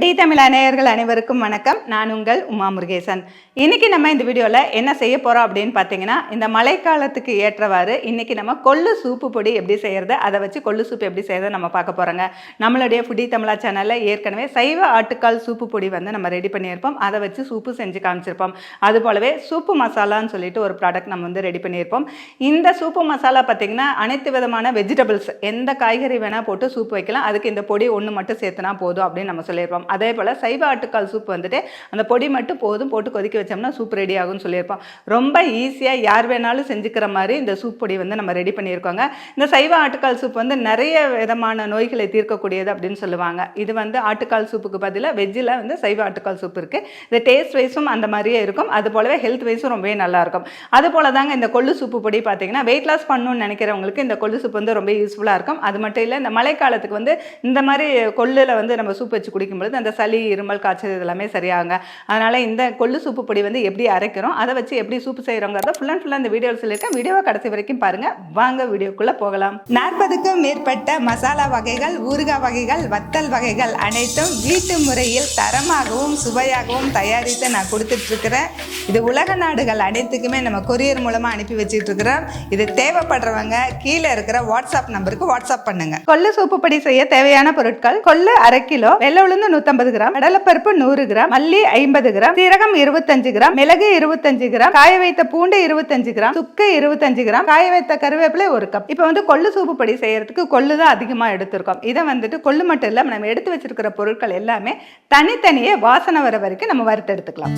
Foodie Tamil நேயர்கள் அனைவருக்கும் வணக்கம். நான் உங்கள் உமா முருகேசன். இன்னைக்கு நம்ம இந்த வீடியோவில் என்ன செய்ய போகிறோம் அப்படின்னு பார்த்தீங்கன்னா, இந்த மழைக்காலத்துக்கு ஏற்றவாறு இன்னைக்கு நம்ம கொள்ளு சூப்பு பொடி எப்படி செய்கிறது, அதை வச்சு கொள்ளு சூப்பு எப்படி செய்கிறத நம்ம பார்க்க போகிறோங்க. நம்மளுடைய ஃபுடி தமிழா சேனலில் ஏற்கனவே சைவ ஆட்டுக்கால் சூப்பு பொடி வந்து நம்ம ரெடி பண்ணியிருப்போம். அதை வச்சு சூப்பு செஞ்சு காமிச்சிருப்போம். அது போலவே சூப்பு மசாலான்னு சொல்லிட்டு ஒரு ப்ராடக்ட் நம்ம வந்து ரெடி பண்ணியிருப்போம். இந்த சூப்பு மசாலா பார்த்தீங்கன்னா அனைத்து விதமான வெஜிடபிள்ஸ் எந்த காய்கறி வேணால் போட்டு சூப்பு வைக்கலாம். அதுக்கு இந்த பொடி ஒன்று மட்டும் சேர்த்துனா போதும் அப்படின்னு நம்ம சொல்லியிருப்போம். அதே போல் சைவ ஆட்டுக்கால் சூப் வந்துட்டு அந்த பொடி மட்டும் போதும், போட்டு கொதிக்க வச்சோம்னா சூப் ரெடி ஆகும்னு சொல்லியிருப்போம். ரொம்ப ஈஸியாக யார் வேணாலும் செஞ்சுக்கிற மாதிரி இந்த சூப் பொடி வந்து நம்ம ரெடி பண்ணியிருக்கோங்க. இந்த சைவ ஆட்டுக்கால் சூப் வந்து நிறைய விதமான நோய்களை தீர்க்கக்கூடியது அப்படின்னு சொல்லுவாங்க. இது வந்து ஆட்டுக்கால் சூப்புக்கு பதிலாக வெஜ்ஜில் வந்து சைவ ஆட்டுக்கால் சூப் இருக்குது. இது டேஸ்ட் வைஸும் அந்த மாதிரியே இருக்கும், அது போலவே ஹெல்த் வைஸும் ரொம்பவே நல்லாயிருக்கும். அது போல தாங்க இந்த கொள்ளு சூப்பு பொடி பார்த்தீங்கன்னா வெயிட் லாஸ் பண்ணணும்னு நினைக்கிறவங்களுக்கு இந்த கொள்ளு சூப் வந்து ரொம்ப யூஸ்ஃபுல்லாக இருக்கும். அது மட்டும் இல்லை, இந்த மழைக்காலத்துக்கு வந்து இந்த மாதிரி கொள்ளில் வந்து நம்ம சூப் வச்சு குடிக்கும்போது அந்த சளி, இருமல், காய்ச்சல் இதெல்லாமே சரியாகுங்க. அதனால் இந்த கொள்ளு சூப்பு பொடி வந்து எப்படி அரைக்கிறோம், அதை வச்சு எப்படி சூப்பு செய்கிறோங்கிறத ஃபுல் அண்ட் ஃபுல்லாக இந்த வீடியோவில் சொல்லியிருக்கேன். வீடியோவை கடைசி வரைக்கும் பாருங்கள். வாங்க வீடியோக்குள்ளே போகலாம். 40க்கும் மேற்பட்ட மசாலா வகைகள், ஊறுகாய் வகைகள், வத்தல் வகைகள் அனைத்தும் வீட்டு முறையில் தரமாகவும் சுவையாகவும் தயாரித்து நான் கொடுத்துட்ருக்கிறேன். இது உலக நாடுகள் அனைத்துக்குமே நம்ம கொரியர் மூலமாக அனுப்பி வச்சுட்ருக்கிறோம். இது தேவைப்படுறவங்க கீழே இருக்கிற வாட்ஸ்அப் நம்பருக்கு வாட்ஸ்அப் பண்ணுங்க. கொள்ளு சூப்பு பொடி செய்ய தேவையான பொருட்கள்: கொள்ளு 1/2 கிலோ, வெள்ளை உளுந்து 150 கிராம், கடலைப்பருப்பு 100 கிராம், மல்லி 50 கிராம், சீரகம் 25 கிராம், மிளகு 25 கிராம், காய வைத்த பூண்டு 25 கிராம், சுக்கு 25 கிராம், காய வைத்த கருவேப்பிலை 1 கப். இப்போ வந்து கொள்ளு சூப்பு பொடி செய்யறதுக்கு கொள்ளு தான் அதிகமாக எடுத்திருக்கோம். இதை வந்துட்டு கொள்ளு மட்டும் இல்லை, நம்ம எடுத்து வச்சிருக்கிற பொருட்கள் எல்லாமே தனித்தனியே வாசனை வர வரைக்கும் நம்ம வறுத்து எடுத்துக்கலாம்.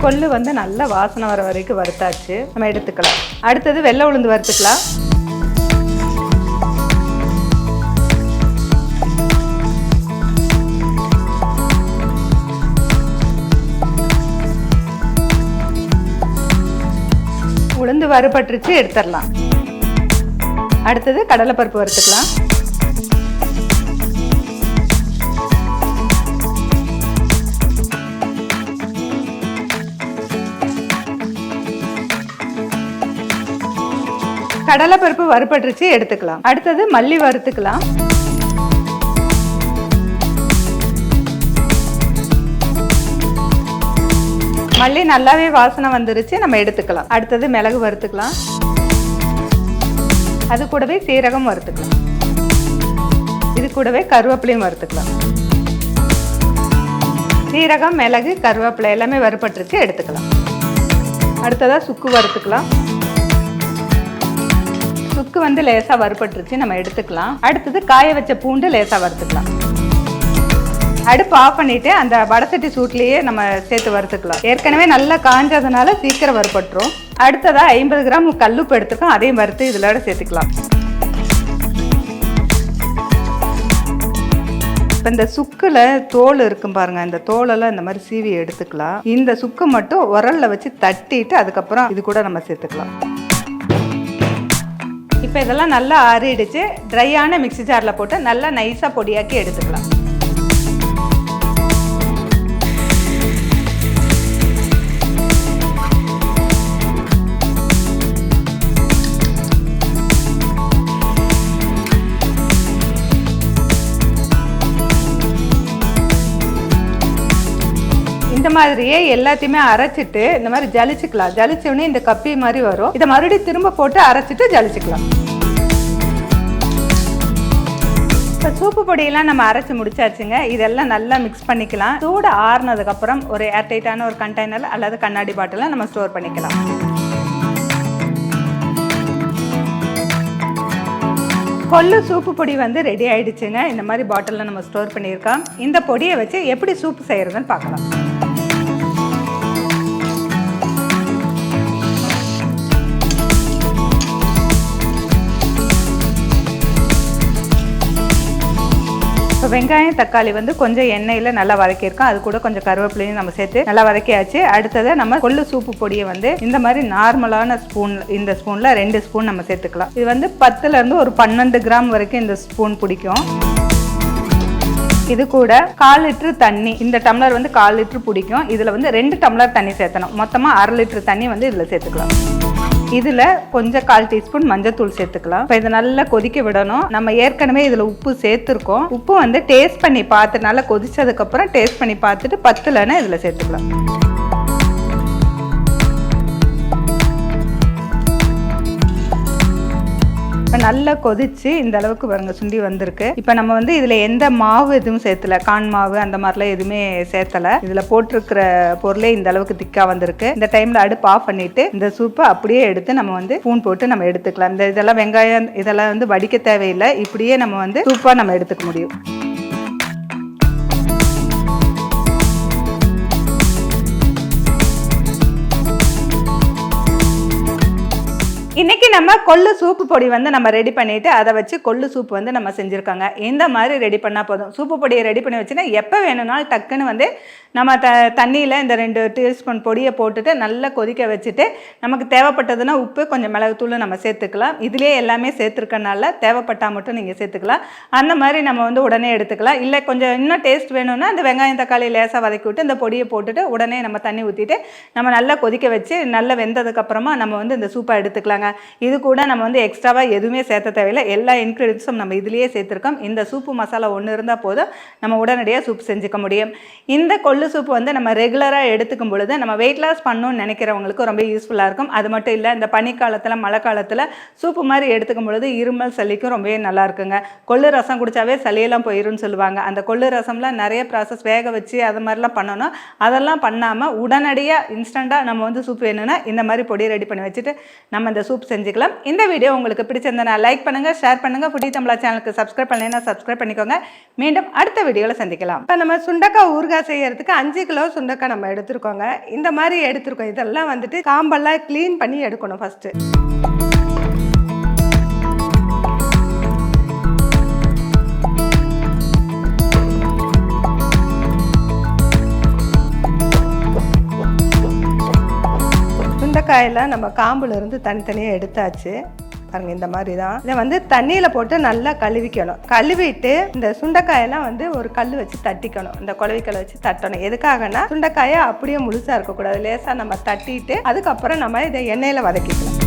கொள்ளு வந்து நல்ல வாசனை வர வரைக்கும் வறுத்தாச்சு, நம்ம எடுத்துக்கலாம். அடுத்தது வெள்ளை உளுந்து வறுத்துக்கலாம். உளுந்து வறுபட்டுருச்சு, எடுத்துடலாம். அடுத்தது கடலைப்பருப்பு வறுத்துக்கலாம். கடலைப்பருப்பு வறுபட்டுருச்சு, எடுத்துக்கலாம். அடுத்தது மல்லி வறுத்துக்கலாம். மல்லி நல்லாவே வாசனை வந்துருச்சு, நம்ம எடுத்துக்கலாம். அடுத்தது மிளகு வறுத்துக்கலாம். அது கூடவே சீரகம் வறுத்துக்கலாம். இது கூடவே கருவேப்பிலையும் வறுத்துக்கலாம். சீரகம், மிளகு, கருவேப்பிலை எல்லாமே வறுபட்டுருச்சு, எடுத்துக்கலாம். அடுத்ததா சுக்கு வறுத்துக்கலாம். சுக்கு வந்து லேசாக வறுபட்டுருச்சு, நம்ம எடுத்துக்கலாம். அடுத்தது காய வச்ச பூண்டு லேசாக வறுத்துக்கலாம். அடுப்பு ஆஃப் பண்ணிவிட்டு அந்த வடசட்டி சூட்லேயே நம்ம சேர்த்து வறுத்துக்கலாம். ஏற்கனவே நல்லா காஞ்சதுனால சீக்கிரம் வறுபட்டுரும். அடுத்ததாக 50 கிராம் கல்லுப்பு எடுத்துக்கோம், அதையும் வறுத்து இதில் சேர்த்துக்கலாம். இப்போ இந்த சுக்கில் தோல் இருக்கும் பாருங்கள், இந்த தோலெல்லாம் இந்த மாதிரி சீவி எடுத்துக்கலாம். இந்த சுக்கு மட்டும் உரலில் வச்சு தட்டிட்டு அதுக்கப்புறம் இது கூட நம்ம சேர்த்துக்கலாம். இப்போ இதெல்லாம் நல்லா ஆறிடுச்சு. ட்ரையான மிக்ஸி ஜாரில் போட்டு நல்லா நைஸாக பொடியாக்கி எடுத்துக்கலாம். இந்த மாதிரியே எல்லாத்தையுமே அரைச்சிட்டு இந்த மாதிரி ஜலிச்சுக்கலாம். ஜலிச்சோடனே இந்த கப்பி மாதிரி வரும். இதை மறுபடியும் திரும்ப போட்டு அரைச்சிட்டு ஜலிச்சுக்கலாம். இப்போ சூப்பு பொடியெல்லாம் நம்ம அரைச்சி முடிச்சாச்சுங்க. இதெல்லாம் நல்லா மிக்ஸ் பண்ணிக்கலாம். சூடு ஆறுனதுக்கப்புறம் ஒரு ஏர்டைட்டான ஒரு கண்டெய்னர் அல்லது கண்ணாடி பாட்டிலில் நம்ம ஸ்டோர் பண்ணிக்கலாம். கொள்ளு சூப்பு பொடி வந்து ரெடி ஆயிடுச்சுங்க. இந்த மாதிரி பாட்டிலில் நம்ம ஸ்டோர் பண்ணியிருக்கோம். இந்த பொடியை வச்சு எப்படி சூப்பு செய்கிறதுன்னு பார்க்கலாம். இப்போ வெங்காயம் தக்காளி வந்து கொஞ்சம் எண்ணெயில் நல்லா வதக்கியிருக்கோம். அது கூட கொஞ்சம் கருவேப்பிலையும் நம்ம சேர்த்து நல்லா வதக்கியாச்சு. அடுத்தது நம்ம கொள்ளு சூப்பு பொடியை வந்து இந்த மாதிரி நார்மலான ஸ்பூன், இந்த ஸ்பூனில் 2 ஸ்பூன் நம்ம சேர்த்துக்கலாம். இது வந்து 10லேருந்து ஒரு 12 கிராம் வரைக்கும் இந்த ஸ்பூன் பிடிக்கும். இது கூட 1/4 லிட்டர் தண்ணி, இந்த டம்ளர் வந்து 1/4 லிட்டர் பிடிக்கும். இதில் வந்து 2 டம்ளர் தண்ணி சேர்த்தணும். மொத்தமாக 1/2 லிட்டர் தண்ணி வந்து இதில் சேர்த்துக்கலாம். இதில் கொஞ்சம் 1/4 டீஸ்பூன் மஞ்சத்தூள் சேர்த்துக்கலாம். இப்போ இதை நல்லா கொதிக்க விடணும். நம்ம ஏற்கனவே இதில் உப்பு சேர்த்துருக்கோம். உப்பு வந்து டேஸ்ட் பண்ணி பார்த்து நல்லா கொதிச்சதுக்கப்புறம் டேஸ்ட் பண்ணி பார்த்துட்டு 10லன்னா இதில் சேர்த்துக்கலாம். இப்போ நல்லா கொதிச்சு இந்த அளவுக்கு பாருங்க சுண்டி வந்திருக்கு. இப்போ நம்ம வந்து இதில் எந்த மாவு எதுவும் சேர்த்தல, கான் மாவு அந்த மாதிரிலாம் எதுவுமே சேர்த்தலை. இதில் போட்டிருக்கிற பொருளே இந்த அளவுக்கு திக்காக வந்திருக்கு. இந்த டைமில் அடுப்பு ஆஃப் பண்ணிட்டு இந்த சூப்பை அப்படியே எடுத்து நம்ம வந்து ஸ்பூன் போட்டு நம்ம எடுத்துக்கலாம். இந்த இதெல்லாம் வெங்காயம் இதெல்லாம் வந்து வடிக்க தேவையில்லை. இப்படியே நம்ம வந்து சூப்பாக நம்ம எடுத்துக்க முடியும். இன்னைக்கு நம்ம கொள்ளு சூப்பு பொடி வந்து நம்ம ரெடி பண்ணிட்டு அதை வச்சு கொள்ளு சூப் வந்து நம்ம செஞ்சுருக்காங்க. இந்த மாதிரி ரெடி பண்ணால் போதும். சூப்பு பொடியை ரெடி பண்ணி வச்சுன்னா எப்போ வேணும்னாலும் டக்குன்னு வந்து நம்ம தண்ணியில் இந்த 2 டீஸ்பூன் பொடியை போட்டுட்டு நல்லா கொதிக்க வச்சுட்டு நமக்கு தேவைப்பட்டதுன்னா உப்பு, கொஞ்சம் மிளகுத்தூள் நம்ம சேர்த்துக்கலாம். இதுலேயே எல்லாமே சேர்த்துருக்கனால தேவைப்பட்டால் மட்டும் நீங்கள் சேர்த்துக்கலாம். அந்த மாதிரி நம்ம வந்து உடனே எடுத்துக்கலாம். இல்லை கொஞ்சம் இன்னும் டேஸ்ட் வேணும்னா அந்த வெங்காயம் தக்காளி லேசாக வதக்கி விட்டு இந்த பொடியை போட்டுட்டு உடனே நம்ம தண்ணி ஊற்றிட்டு நம்ம நல்லா கொதிக்க வச்சு நல்லா வெந்ததுக்கப்புறமா நம்ம வந்து இந்த சூப்பை எடுத்துக்கலாங்க. இது கூட நம்ம வந்து எக்ஸ்ட்ராவாக எதுவுமே சேர்த்த தேவையில்லை. எல்லா இன்க்ரீடியன்ஸும் நம்ம இதுலேயே சேர்த்துருக்கோம். இந்த சூப்பு மசாலா ஒன்று இருந்தால் போதும், நம்ம உடனடியாக சூப் செஞ்சுக்க முடியும். இந்த கொள்ளு சூப் வந்து நம்ம ரெகுலராக எடுத்துக்கும் பொழுது நம்ம வெயிட் லாஸ் பண்ணணும்னு நினைக்கிறவங்களுக்கு ரொம்ப யூஸ்ஃபுல்லாக இருக்கும். அது மட்டும் இல்லை, இந்த பனிக்காலத்தில் மழை காலத்தில் சூப்பு மாதிரி எடுத்துக்கும் பொழுது இருமல் சளிக்கும் ரொம்பவே நல்லா இருக்குங்க. கொள்ளு ரசம் குடித்தாவே சளியெல்லாம் போயிரும்னு சொல்லுவாங்க. அந்த கொள்ளு ரசம்லாம் நிறைய ப்ராசஸ் வேக வச்சு அது மாதிரிலாம் பண்ணணும். அதெல்லாம் பண்ணாமல் உடனடியாக இன்ஸ்டண்ட்டாக நம்ம வந்து சூப் வேணும்னா இந்த மாதிரி பொடி ரெடி பண்ணி வச்சுட்டு நம்ம இந்த சூப் செஞ்சுக்கலாம். இந்த வீடியோ உங்களுக்கு பிடிச்சிருந்தா லைக் பண்ணுங்கள், ஷேர் பண்ணுங்கள். ஃபுட்டி தமிழா சேனலுக்கு சப்ஸ்கிரைப் பண்ணலைன்னா சப்ஸ்கிரைப் பண்ணிக்கோங்க. மீண்டும் அடுத்த வீடியோவில் சந்திக்கலாம். இப்போ நம்ம சுண்டக்காய் ஊறுகாய் செய்யறதுக்கு 5 கிலோ சுண்டக்காய் நம்ம எடுத்துருக்கோங்க. இந்த மாதிரி எடுத்துருக்கோம். இதெல்லாம் வந்துட்டு காம்பெல்லாம் க்ளீன் பண்ணி எடுக்கணும் ஃபஸ்ட்டு. சுண்டைக்காயெல்லாம் நம்ம காம்புலேருந்து தனித்தனியாக எடுத்தாச்சு. பாருங்க, இந்த மாதிரி தான். இதை வந்து தண்ணியில் போட்டு நல்லா கழுவிக்கணும். கழுவிட்டு இந்த சுண்டைக்காயெல்லாம் வந்து ஒரு கல் வச்சு தட்டிக்கணும். இந்த குழவிக்கல்லை வச்சு தட்டணும். எதுக்காகனா சுண்டைக்காயை அப்படியே முழுசாக இருக்கக்கூடாது. லேசாக நம்ம தட்டிட்டு அதுக்கப்புறம் நம்ம இதை எண்ணெயில் வதக்கிக்கலாம்.